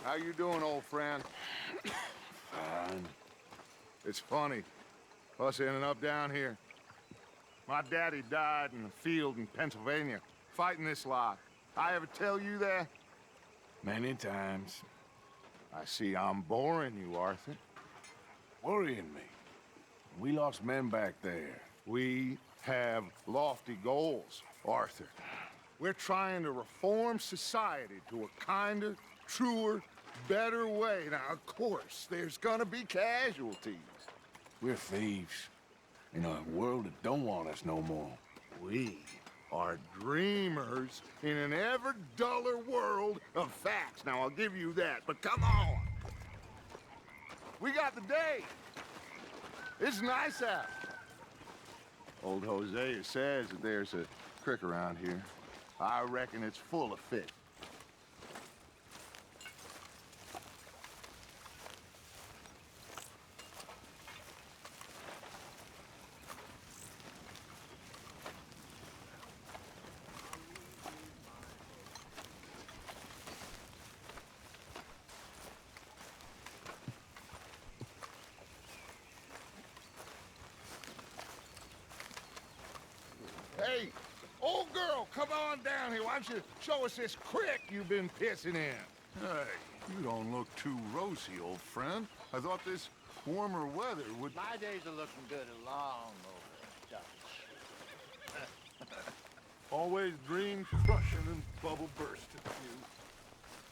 How you doing, old friend? Fine. It's funny, us ending up down here. My daddy died in the field in Pennsylvania, fighting this lot. I ever tell you that? Many times. I see I'm boring you, Arthur. Worrying me. We lost men back there. We have lofty goals, Arthur. We're trying to reform society to a kinder, truer, better way. Now, of course, there's gonna be casualties. We're thieves. In a world that don't want us no more. We are dreamers in an ever duller world of facts. Now, I'll give you that, but come on. We got the day. It's nice out. Old Hosea says that there's a creek around here. I reckon it's full of fish. Hey, old girl, come on down here. Why don't you show us this creek you've been pissing in? Hey, you don't look too rosy, old friend. I thought this warmer weather would... My days are looking good along over Dutch. Always dream crushing and bubble bursting you.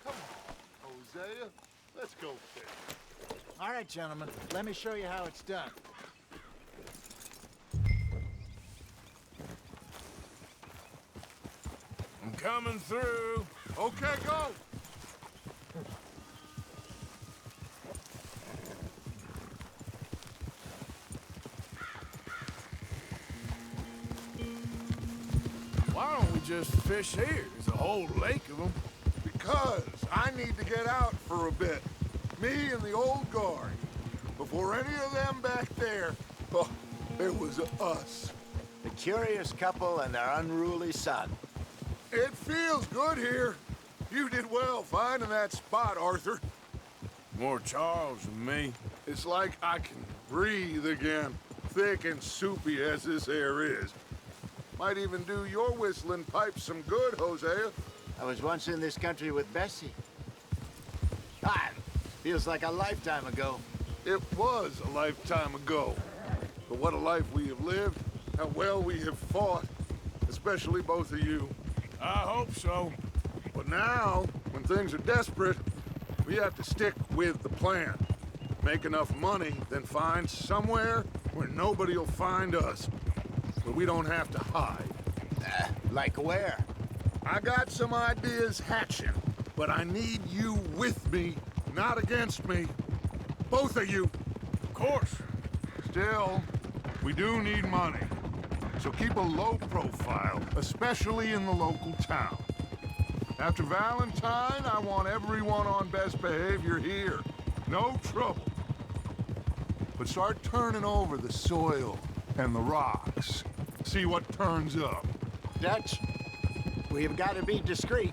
Come on, Hosea. Let's go fish. All right, gentlemen, let me show you how it's done. I'm coming through. Okay, go! Why don't we just fish here? There's a whole lake of them. Because I need to get out for a bit. Me and the old guard. Before any of them back there, oh, it was us. The curious couple and their unruly son. It feels good here. You did well finding that spot, Arthur. More Charles than me. It's like I can breathe again, thick and soupy as this air is. Might even do your whistling pipes some good, Hosea. I was once in this country with Bessie. Ah, feels like a lifetime ago. It was a lifetime ago. But what a life we have lived, how well we have fought, especially both of you. I hope so. But now, when things are desperate, we have to stick with the plan. Make enough money, then find somewhere where nobody will find us. Where we don't have to hide. Like where? I got some ideas hatching, but I need you with me, not against me. Both of you. Of course. Still, we do need money. So keep a low profile, especially in the local town. After Valentine, I want everyone on best behavior here. No trouble. But start turning over the soil and the rocks. See what turns up. Dutch, we've got to be discreet.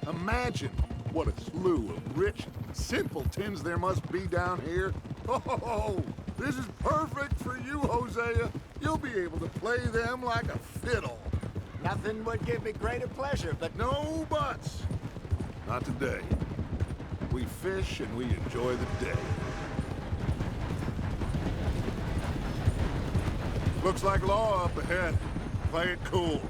Imagine what a slew of rich simpletons there must be down here. Oh, this is perfect for you, Hosea. You'll be able to play them like a fiddle. Nothing would give me greater pleasure, but No buts. Not today. We fish and we enjoy the day. Looks like law up ahead. Play it cool.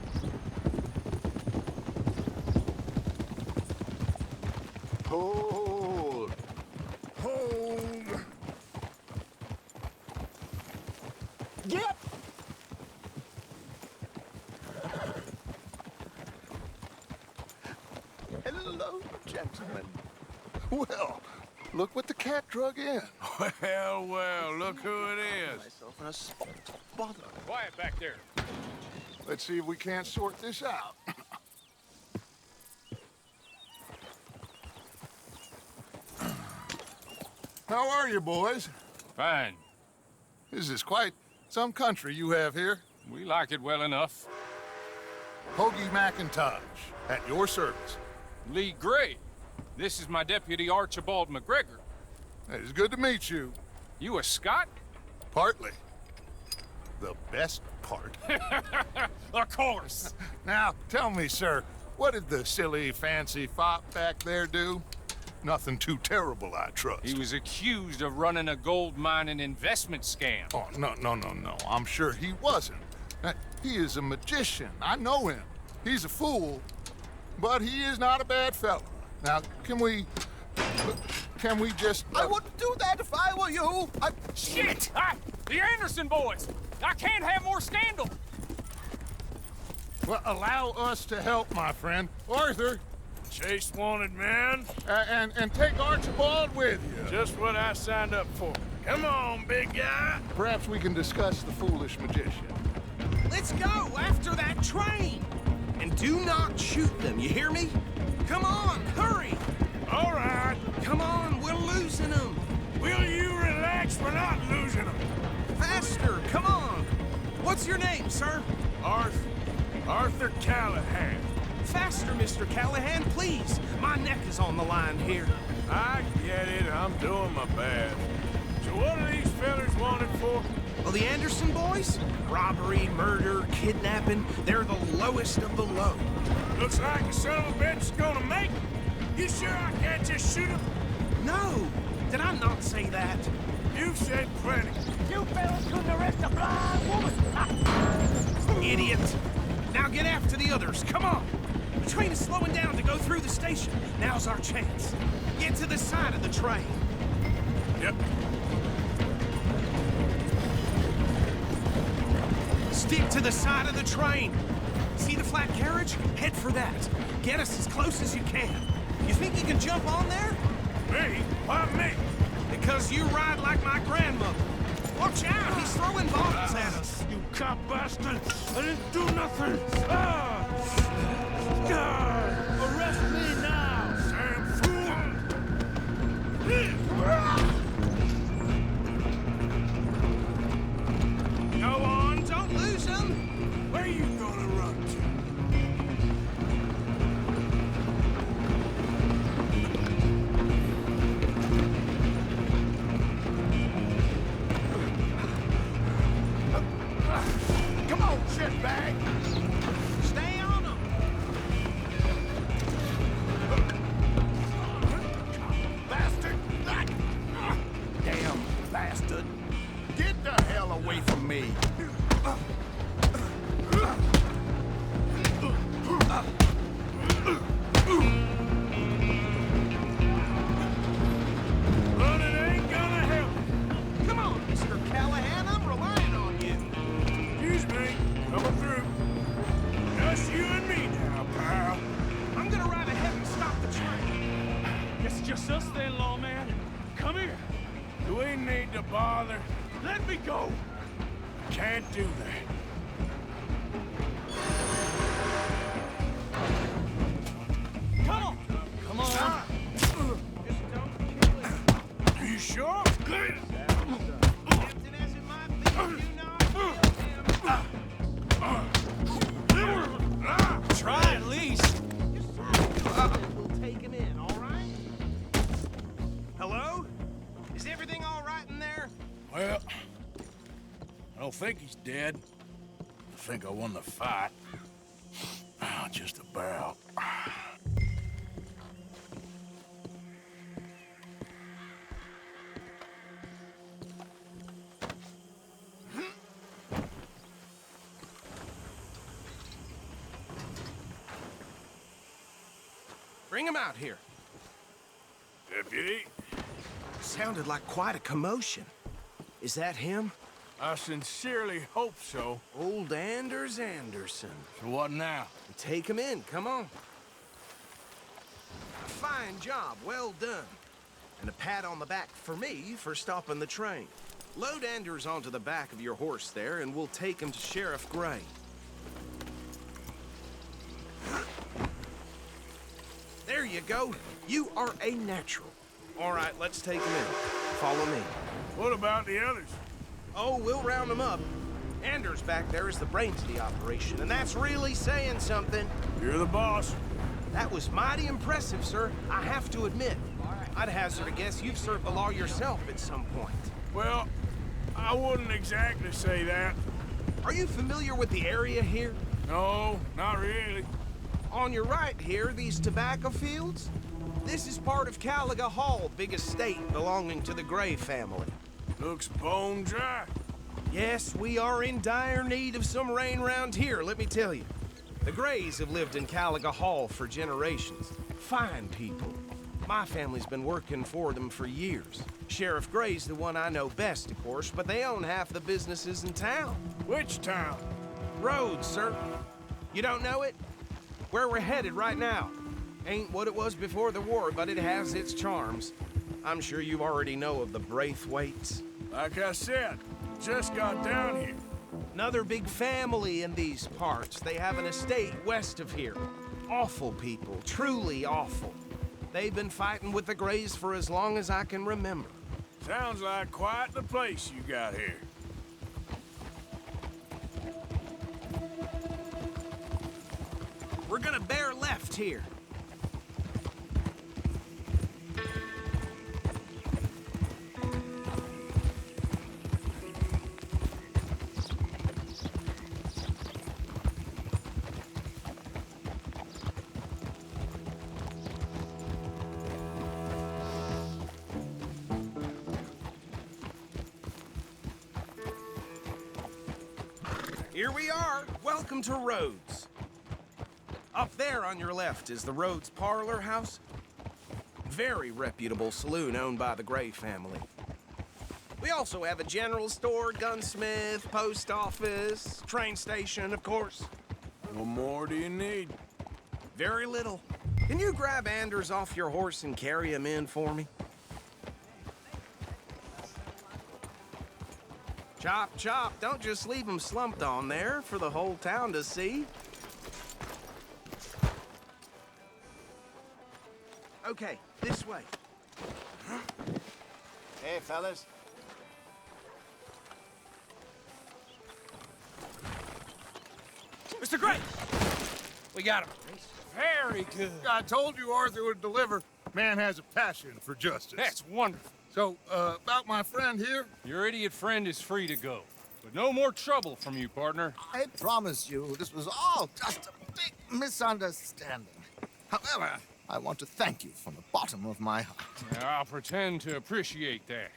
hold. Hold. Get! Hello, gentlemen. Well, look what the cat drug in. Well, well, look who it is. Myself in a spot. Bother. Quiet back there. Let's see if we can't sort this out. How are you, boys? Fine. This is quite some country you have here. We like it well enough. Hoagie McIntosh, at your service. Lee Gray. This is my deputy, Archibald McGregor. It's good to meet you. You a Scot? Partly. The best part. Of course. Now, tell me, sir, what did the silly, fancy fop back there do? Nothing too terrible, I trust. He was accused of running a gold mining investment scam. Oh, no. I'm sure he wasn't. He is a magician. I know him. He's a fool, but he is not a bad fellow. Now, can we just... I wouldn't do that if I were you. Shit! The Anderson boys! I can't have more scandal! Well, allow us to help, my friend. Arthur, Chase wanted man. and take Archibald with you. Just what I signed up for. Come on, big guy. Perhaps we can discuss the foolish magician. Let's go after that train. And do not shoot them, you hear me? Come on, hurry. All right. Come on, we're losing them. Will you relax? We're not losing them. Faster, come on. What's your name, sir? Arthur Callahan. Faster, Mr. Callahan, please. My neck is on the line here. I get it. I'm doing my best. So what are these fellers wanted for? Well, the Anderson boys? Robbery, murder, kidnapping. They're the lowest of the low. Looks like the son of a bitch is gonna make it. You sure I can't just shoot him? No, did I not say that? You've said plenty. You fellas couldn't arrest a blind woman! Idiot! Now get after the others, come on! The train is slowing down to go through the station. Now's our chance. Get to the side of the train. Yep. Stick to the side of the train. See the flat carriage? Head for that. Get us as close as you can. You think you can jump on there? Me? Why me? Because you ride like my grandmother. Watch out, he's throwing bottles at us. You cop bastard! I didn't do nothing! Arrest me now! Sam fool! Go on, don't lose him. Where you gonna run to? Come on, shitbag! Stay on him. Bastard! Damn bastard. Get the hell away from me. Running ain't gonna help. Come on, Mr. Callahan, I'm relying on you. Excuse me, coming through. Just you and me now, pal. I'm gonna ride ahead and stop the train. It's just us then, lawman. Come here. Do we need to bother? Let me go. Can't do that. Come on. Come on. Are you sure? Captain, as it might be, do not Try at least. We'll take him in, all right? Hello? Is everything all right in there? Well, I don't think he's dead. I think I won the fight. Just about. Bring him out here. Deputy, Sounded like quite a commotion. Is that him? I sincerely hope so. Old Anders Anderson. So what now? Take him in, come on. A fine job, well done. And a pat on the back for me for stopping the train. Load Anders onto the back of your horse there, and we'll take him to Sheriff Gray. There you go. You are a natural. All right, let's take him in. Follow me. What about the others? Oh, we'll round them up. Anders back there is the brains of the operation, and that's really saying something. You're the boss. That was mighty impressive, sir. I have to admit. I'd hazard a guess you've served the law yourself at some point. Well, I wouldn't exactly say that. Are you familiar with the area here? No, not really. On your right here, these tobacco fields? This is part of Caliga Hall, big estate belonging to the Gray family. Looks bone dry. Yes, we are in dire need of some rain round here, let me tell you. The Grays have lived in Caliga Hall for generations. Fine people. My family's been working for them for years. Sheriff Gray's the one I know best, of course, but they own half the businesses in town. Which town? Rhodes, sir. You don't know it? Where we're headed right now. Ain't what it was before the war, but it has its charms. I'm sure you already know of the Braithwaites. Like I said, just got down here. Another big family in these parts. They have an estate west of here. Awful people, truly awful. They've been fighting with the Grays for as long as I can remember. Sounds like quite the place you got here. We're gonna bear left here. Here we are. Welcome to Rhodes. Up there on your left is the Rhodes Parlor House. Very reputable saloon owned by the Gray family. We also have a general store, gunsmith, post office, train station, of course. What more do you need? Very little. Can you grab Anders off your horse and carry him in for me? Chop, chop. Don't just leave him slumped on there for the whole town to see. Okay, this way. Hey, fellas. Mr. Gray! We got him. Very good. I told you Arthur would deliver. Man has a passion for justice. That's wonderful. So, about my friend here? Your idiot friend is free to go. But no more trouble from you, partner. I promise you, this was all just a big misunderstanding. However, I want to thank you from the bottom of my heart. I'll pretend to appreciate that.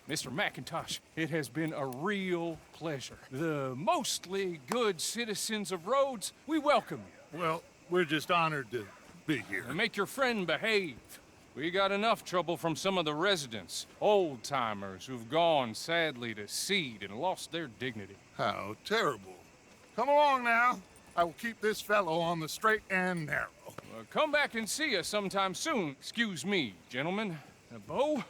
Mr. McIntosh, it has been a real pleasure. The mostly good citizens of Rhodes, we welcome you. Well, we're just honored to be here. And make your friend behave. We got enough trouble from some of the residents, old-timers who've gone, sadly, to seed and lost their dignity. How terrible. Come along now. I will keep this fellow on the straight and narrow. Come back and see us sometime soon. Excuse me, gentlemen. Bo,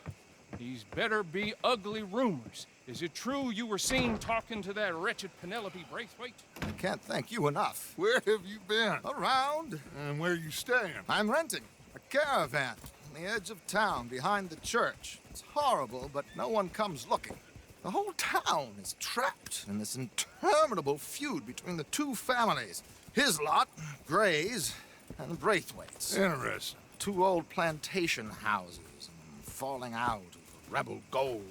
these better be ugly rumors. Is it true you were seen talking to that wretched Penelope Braithwaite? I can't thank you enough. Where have you been? Around, And where you staying? I'm renting a caravan on the edge of town behind the church. It's horrible, but no one comes looking. The whole town is trapped in this interminable feud between the two families. His lot, Gray's, and Braithwaite's. Interesting. Two old plantation houses, and falling out of rebel gold,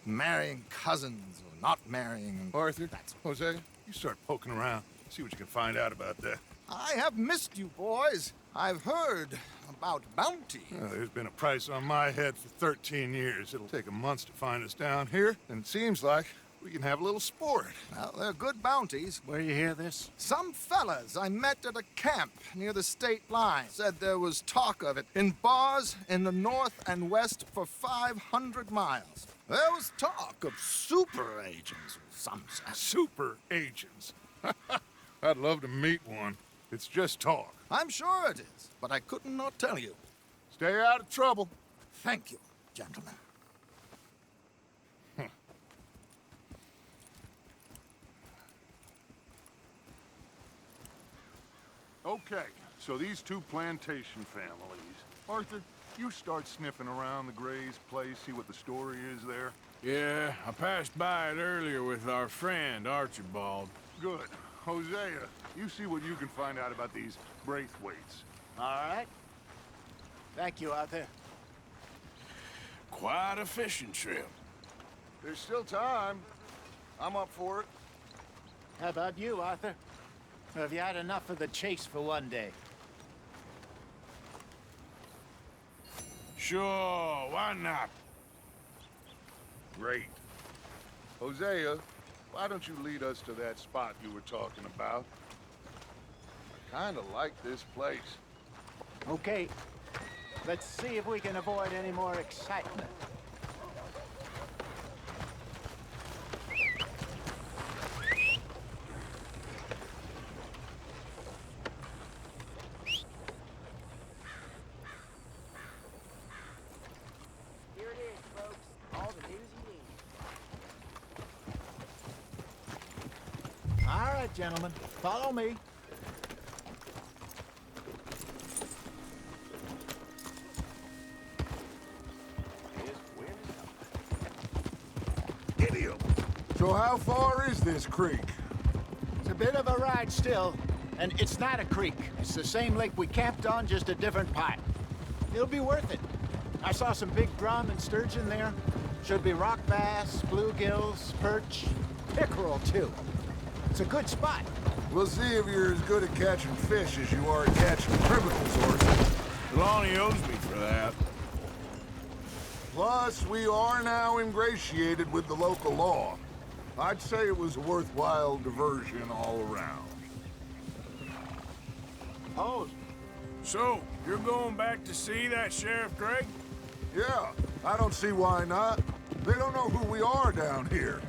and marrying cousins or not marrying. And Arthur, Jose, you start poking around. See what you can find out about that. I have missed you, boys. I've heard about bounty. There's been a price on my head for 13 years. It'll take a month to find us down here, and it seems like we can have a little sport. Well, they're good bounties. Where you hear this? Some fellas I met at a camp near the state line said there was talk of it in bars in the north and west for 500 miles. There was talk of super agents of some sort. Super agents. I'd love to meet one. It's just talk. I'm sure it is, but I couldn't not tell you. Stay out of trouble. Thank you, gentlemen. Okay, so these two plantation families. Arthur, you start sniffing around the Gray's place, see what the story is there. Yeah, I passed by it earlier with our friend, Archibald. Good. Hosea, you see what you can find out about these Braithwaites. All right. Thank you, Arthur. Quite a fishing trip. There's still time. I'm up for it. How about you, Arthur? Or have you had enough of the chase for one day? Sure, why not? Great. Hosea, why don't you lead us to that spot you were talking about? I kinda like this place. Okay. Let's see if we can avoid any more excitement. Here it is, folks. All the news you need. All right, gentlemen. Follow me. Idiot! So how far is this creek? It's a bit of a ride still, and it's not a creek. It's the same lake we camped on, just a different part. It'll be worth it. I saw some big drum and sturgeon there. Should be rock bass, bluegills, perch, pickerel too. It's a good spot. We'll see if you're as good at catching fish as you are at catching criminals, Orson. Lonnie owes me for that. Plus, we are now ingratiated with the local law. I'd say it was a worthwhile diversion all around. Oh, So, you're going back to see that Sheriff Gregg? Yeah, I don't see why not. They don't know who we are down here.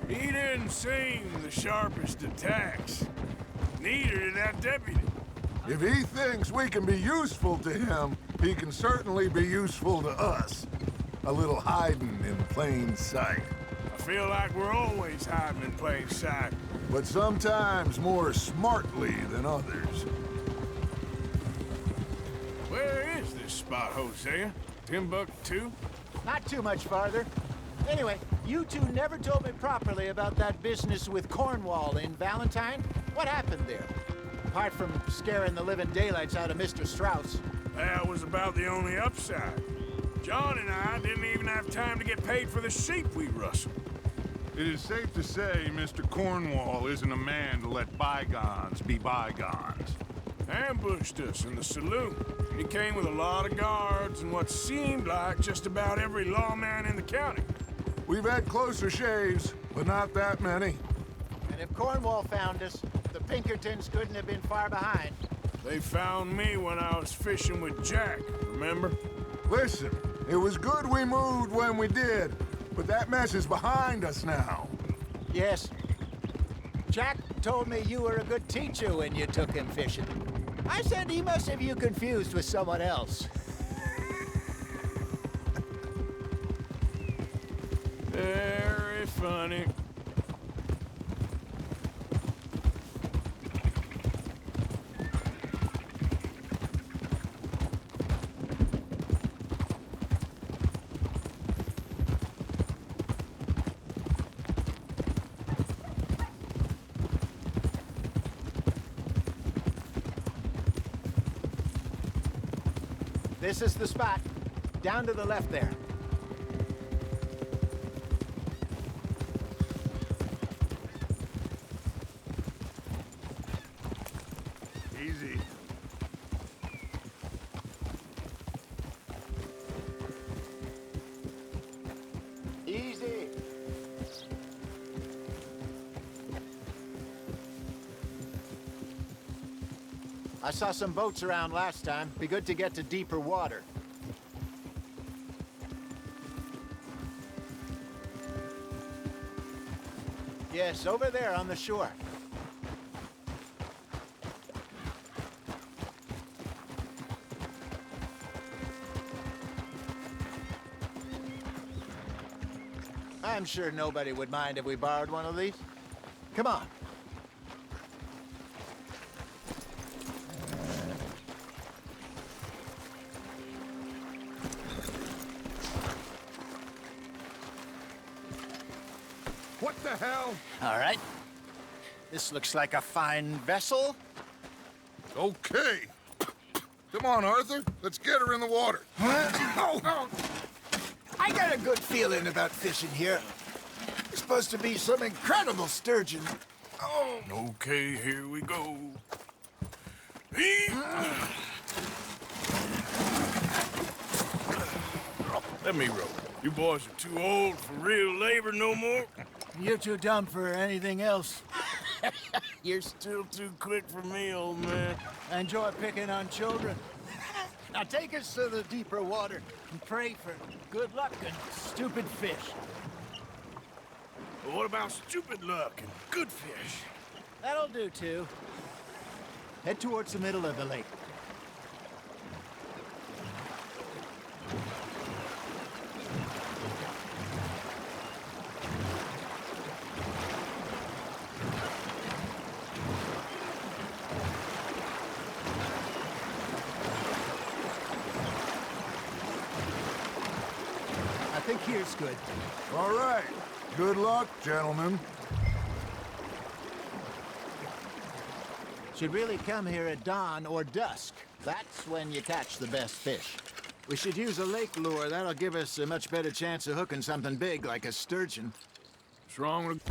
He didn't seem the sharpest attacks. Neither did that deputy. If he thinks we can be useful to him, he can certainly be useful to us. A little hiding in plain sight. I feel like we're always hiding in plain sight. But sometimes more smartly than others. Where is this spot, Hosea? Timbuktu? not too much farther. Anyway, you two never told me properly about that business with Cornwall in Valentine. What happened there? Apart from scaring the living daylights out of Mr. Strauss. That was about the only upside. John and I didn't even have time to get paid for the sheep we rustled. It is safe to say Mr. Cornwall isn't a man to let bygones be bygones. Ambushed us in the saloon. He came with a lot of guards and what seemed like just about every lawman in the county. We've had closer shaves, but not that many. And if Cornwall found us, the Pinkertons couldn't have been far behind. They found me when I was fishing with Jack, remember? Listen, it was good we moved when we did, but that mess is behind us now. Yes. Jack told me you were a good teacher when you took him fishing. I said he must have you confused with someone else. Very funny. This is the spot. Down to the left there. Easy. Easy. I saw some boats around last time. Be good to get to deeper water. Yes, over there on the shore. I'm sure nobody would mind if we borrowed one of these. Come on. What the hell? All right. This looks like a fine vessel. Okay. Come on, Arthur. Let's get her in the water. Oh. I got a good feeling about fishing here. It's supposed to be some incredible sturgeon. Oh. Okay, here we go. Let me row. You boys are too old for real labor no more. You're too dumb for anything else. You're still too quick for me, old man. I enjoy picking on children. Now take us to the deeper water and pray for good luck and stupid fish. But what about stupid luck and good fish? That'll do, too. Head towards the middle of the lake. I think here's good. All right. Good luck, gentlemen. Should really come here at dawn or dusk. That's when you catch the best fish. We should use a lake lure. That'll give us a much better chance of hooking something big like a sturgeon. What's wrong with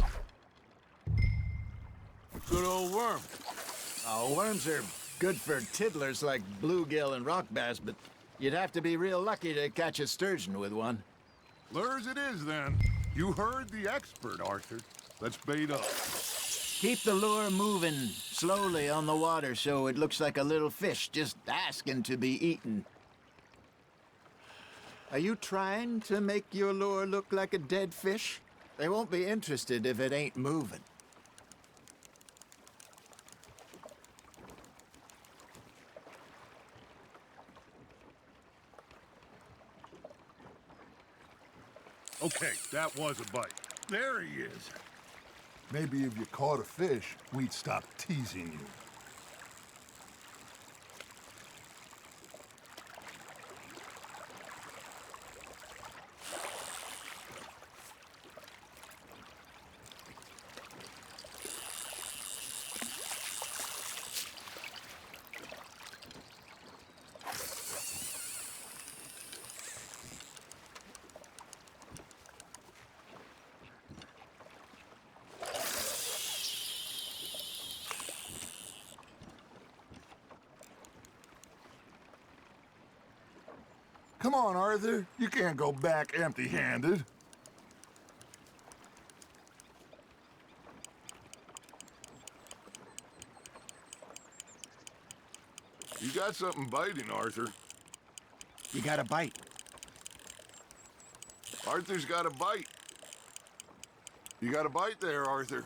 a good old worm? Oh, worms are good for tiddlers like bluegill and rock bass, but you'd have to be real lucky to catch a sturgeon with one. Lures it is, then. You heard the expert, Arthur. Let's bait up. Keep the lure moving slowly on the water so it looks like a little fish just asking to be eaten. Are you trying to make your lure look like a dead fish? They won't be interested if it ain't moving. Okay, that was a bite. There he is. Maybe if you caught a fish, we'd stop teasing you. Come on, Arthur. You can't go back empty-handed. You got something biting, Arthur. You got a bite. Arthur's got a bite. You got a bite there, Arthur.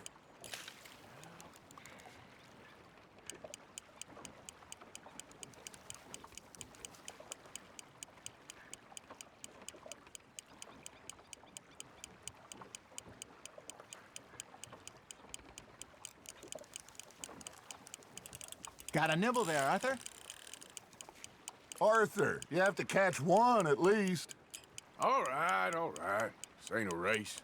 Got a nibble there, Arthur? Arthur, you have to catch one at least. All right, all right. This ain't a race.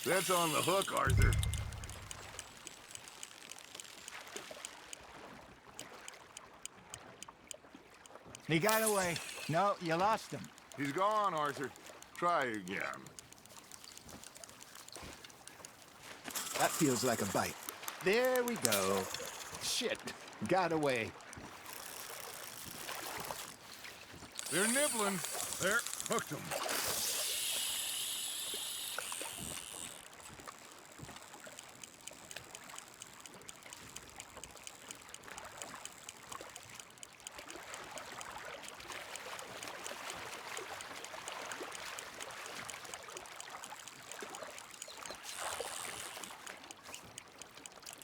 That's on the hook, Arthur. He got away. No, you lost him. He's gone, Arthur. Try again. That feels like a bite. There we go. Shit, got away. They're nibbling. There, hooked them.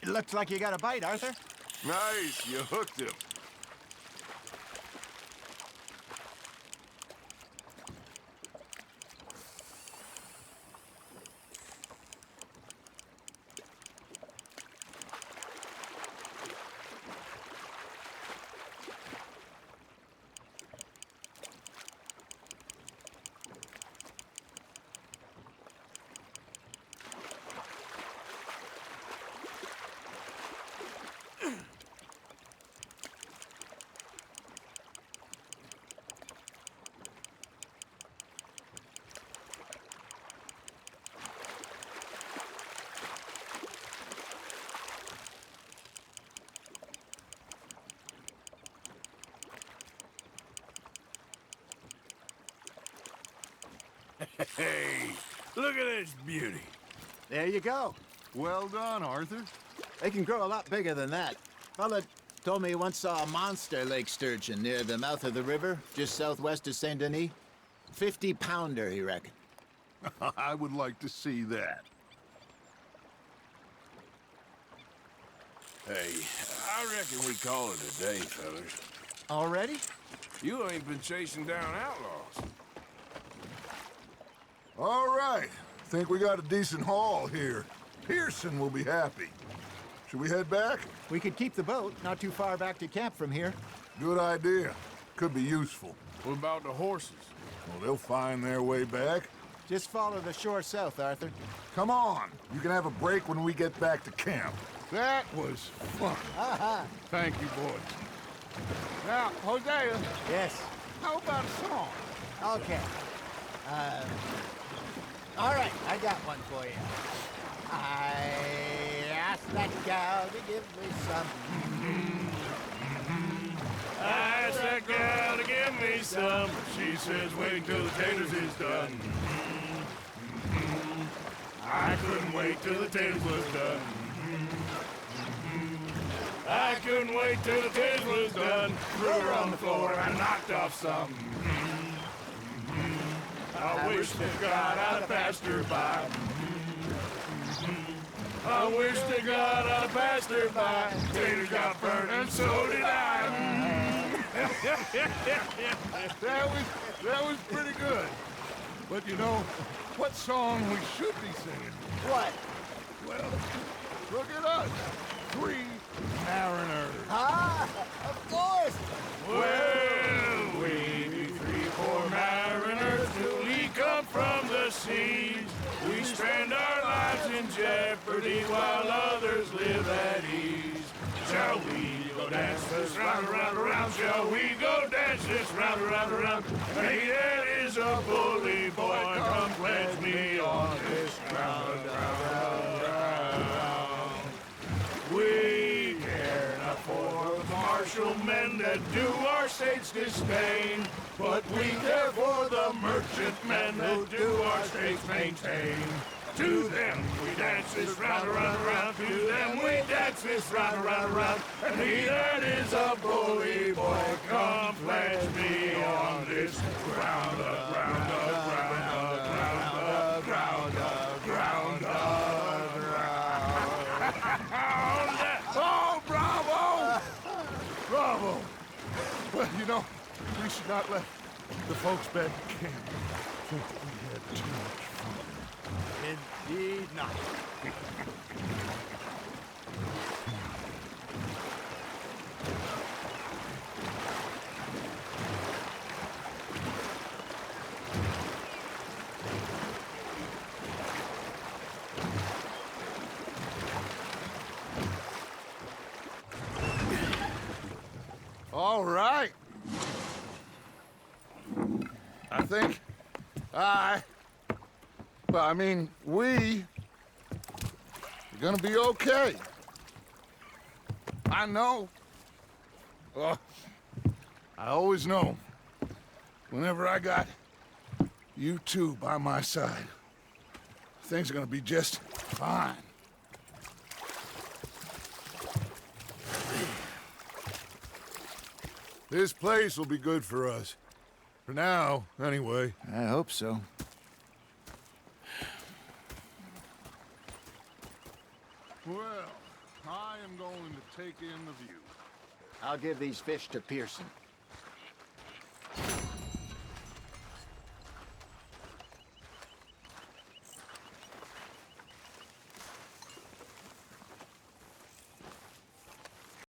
It looks like you got a bite, Arthur. Nice, you hooked him. Hey, look at this beauty. There you go. Well done, Arthur. They can grow a lot bigger than that. Fella told me he once saw a monster lake sturgeon near the mouth of the river, just southwest of Saint Denis. 50-pounder, he reckoned. I would like to see that. Hey, I reckon we call it a day, fellas. Already? You ain't been chasing down outlaws. All right. Think we got a decent haul here. Pearson will be happy. Should we head back? We could keep the boat not too far back to camp from here. Good idea. Could be useful. What about the horses? Well, they'll find their way back. Just follow the shore south, Arthur. Come on. You can have a break when we get back to camp. That was fun. Thank you, boys. Now, Hosea, Yes. how about a song? Okay. All right, I got one for you. I asked that gal to give me some. I asked that gal to give me some. She says, wait till the taters is done. I couldn't wait till the taters was done. I couldn't wait till the taters was done. Threw her on the floor and I knocked off some. I wish to God I'd have passed her by. I wish to God I'd have passed her by. Taters got burned and so did I. That was pretty good. But you know, what song we should be singing? What? Well, look at us. 3 mariners. Ah, of course. Well, we be 3 poor mariners till we come from the seas. We spend our lives in jeopardy while others live at ease. Shall we go dance this round, around, around? Shall we go dance this round, around, around? Hey, that is a bully boy. Come pledge me on this ground, round, round. We care not for the martial men that do our state's disdain, but we care for the merchant men that do our state's maintain. To them we dance this round, around, around. To them we dance this round, around, around. And he that is a bully boy, come pledge me on this ground, ground, ground, ground, ground, ground, ground. Oh, bravo! Bravo! Well, you know, we should not let the folks back at camp think that we had too much fun. Indeed not. All right. I think we are gonna be okay. I know. I always know. Whenever I got you two by my side, things are gonna be just fine. This place will be good for us. For now, anyway. I hope so. Well, I am going to take in the view. I'll give these fish to Pearson.